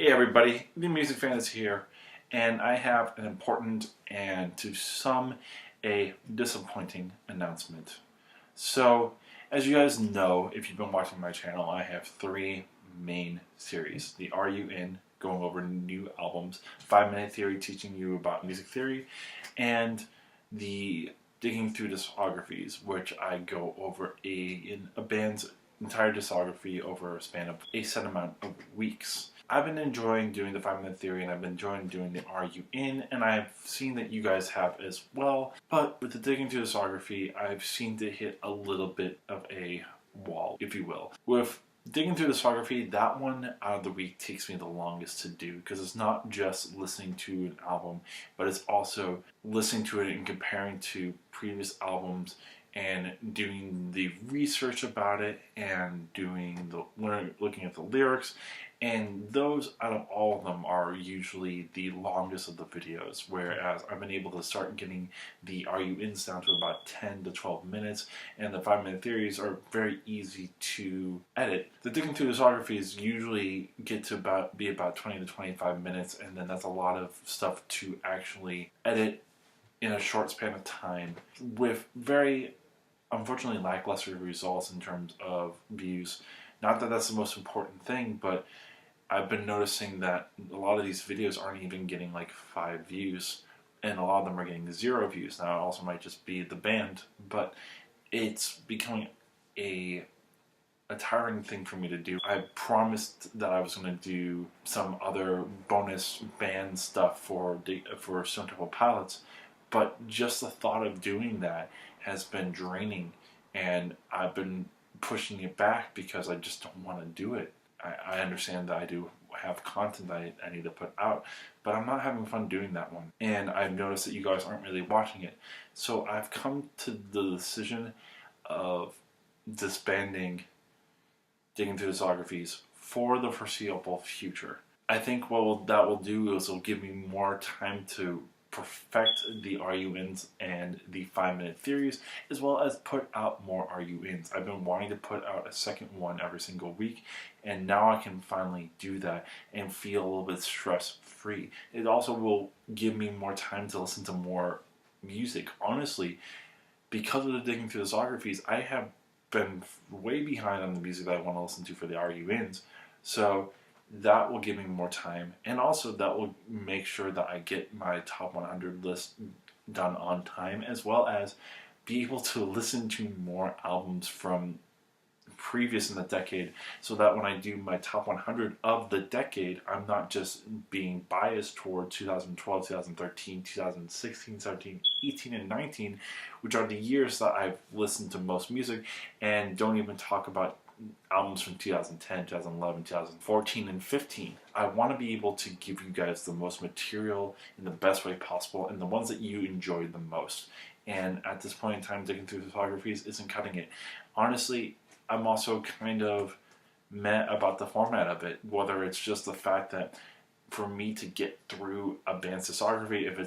Hey everybody, the Music Fan is here, and I have an important and to some a disappointing announcement. So, as you guys know, if you've been watching my channel, I have three main series. The Are You In, going over new albums, 5-Minute Theory, teaching you about music theory, and the Digging Through Discographies, which I go over a band's entire discography over a span of a set amount of weeks. I've been enjoying doing the 5-Minute Theory, and I've been enjoying doing the Are You In, and I've seen that you guys have as well. But with the Digging Through Discography, I've seemed to hit a little bit of a wall, if you will. With Digging Through Discography, that one out of the week takes me the longest to do, because it's not just listening to an album, but it's also listening to it and comparing to previous albums and doing the research about it and doing looking at the lyrics, and those out of all of them are usually the longest of the videos, whereas I've been able to start getting the Are You Ins down to about 10 to 12 minutes, and the 5-Minute Theories are very easy to edit. The Digging Through Discographies usually get to be about 20 to 25 minutes, and then that's a lot of stuff to actually edit in a short span of time, with very unfortunately lackluster results in terms of views. Not that that's the most important thing, but I've been noticing that a lot of these videos aren't even getting like 5 views, and a lot of them are getting 0 views. Now it also might just be the band, but it's becoming a tiring thing for me to do. I promised that I was going to do some other bonus band stuff for Stone Temple Pilots, but just the thought of doing that has been draining, and I've been pushing it back because I just don't want to do it. I understand that I do have content that I need to put out, but I'm not having fun doing that one. And I've noticed that you guys aren't really watching it. So I've come to the decision of disbanding Digging Through Discographies for the foreseeable future. I think that will do is it'll give me more time to perfect the Are You Ins and the 5-Minute Theories, as well as put out more Are You Ins. I've been wanting to put out a second one every single week, and now I can finally do that and feel a little bit stress-free. It also will give me more time to listen to more music. Honestly, because of the Digging Through Discographies, I have been way behind on the music that I want to listen to for the Are You Ins, so that will give me more time, and also that will make sure that I get my top 100 list done on time, as well as be able to listen to more albums from previous in the decade, so that when I do my top 100 of the decade, I'm not just being biased toward 2012, 2013, 2016, 17, 18, and 19, which are the years that I've listened to most music, and don't even talk about albums from 2010, 2011, 2014, and 15. I want to be able to give you guys the most material in the best way possible, and the ones that you enjoy the most. And at this point in time, Digging Through Discographies isn't cutting it. Honestly, I'm also kind of meh about the format of it, whether it's just the fact that for me to get through a band's discography, if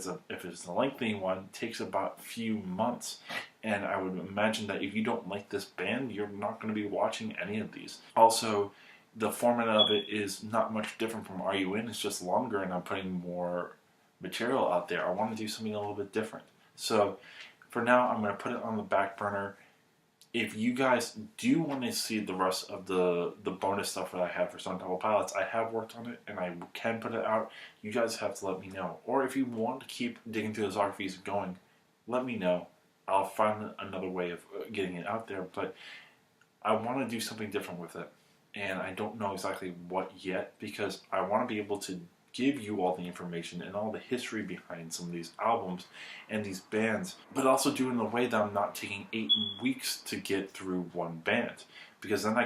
it's a lengthy one, takes about a few months. And I would imagine that if you don't like this band, you're not going to be watching any of these. Also, the format of it is not much different from Are You In. It's just longer, and I'm putting more material out there. I want to do something a little bit different. So for now, I'm going to put it on the back burner. If you guys do want to see the rest of the bonus stuff that I have for Stone Temple Pilots, I have worked on it and I can put it out. You guys have to let me know. Or if you want to keep Digging Through Discographies going, let me know. I'll find another way of getting it out there, but I want to do something different with it. And I don't know exactly what yet, because I want to be able to give you all the information and all the history behind some of these albums and these bands, but also do it in a way that I'm not taking 8 weeks to get through one band, because then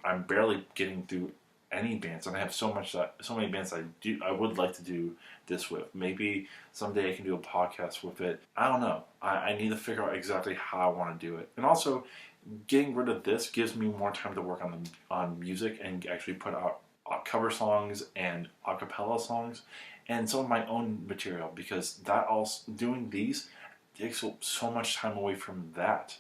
I'm barely getting through any bands, and I have so many bands I would like to do this with. Maybe someday I can do a podcast with it. I don't know. I need to figure out exactly how I want to do it, and also getting rid of this gives me more time to work on music and actually put out cover songs and a cappella songs and some of my own material, because doing these takes so much time away from that.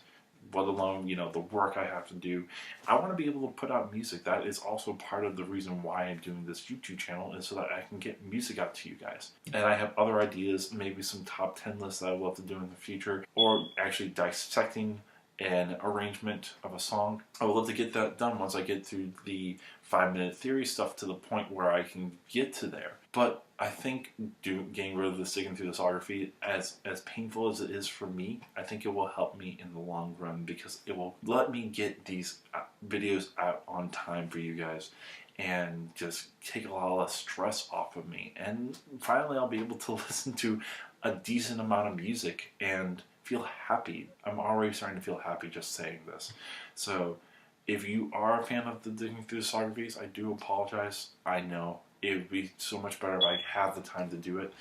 let alone, the work I have to do. I want to be able to put out music. That is also part of the reason why I'm doing this YouTube channel, is so that I can get music out to you guys. And I have other ideas, maybe some top 10 lists that I would love to do in the future, or actually dissecting an arrangement of a song. I would love to get that done once I get through the 5-minute theory stuff to the point where I can get to there. But I think getting rid of the Digging Through Discography, as painful as it is for me, I think it will help me in the long run, because it will let me get these videos out on time for you guys and just take a lot of stress off of me. And finally I'll be able to listen to a decent amount of music and feel happy. I'm already starting to feel happy just saying this. So if you are a fan of the Digging Through Discographies, I do apologize. I know it would be so much better if I had the time to do it.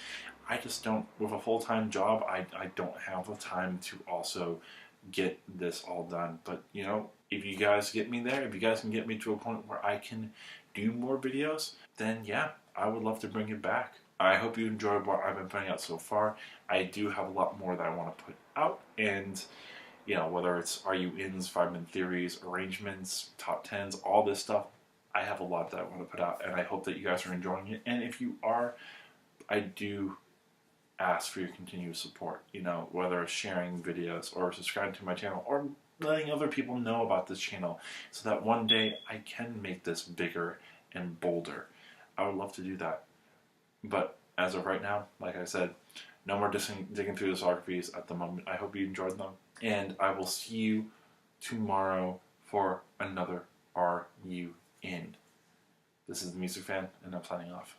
I just don't. With a full-time job, I don't have the time to also get this all done. But if you guys get me there, if you guys can get me to a point where I can do more videos, then yeah, I would love to bring it back. I hope you enjoyed what I've been putting out so far. I do have a lot more that I want to put out, and whether it's Are You In's, 5-minute theories, arrangements, top 10s, all this stuff, I have a lot that I want to put out, and I hope that you guys are enjoying it. And if you are, I do ask for your continued support, whether it's sharing videos or subscribing to my channel or letting other people know about this channel, so that one day I can make this bigger and bolder. I would love to do that. But as of right now, like I said, no more digging through discographies at the moment. I hope you enjoyed them, and I will see you tomorrow for another Are You In? This is the Music Fan, and I'm signing off.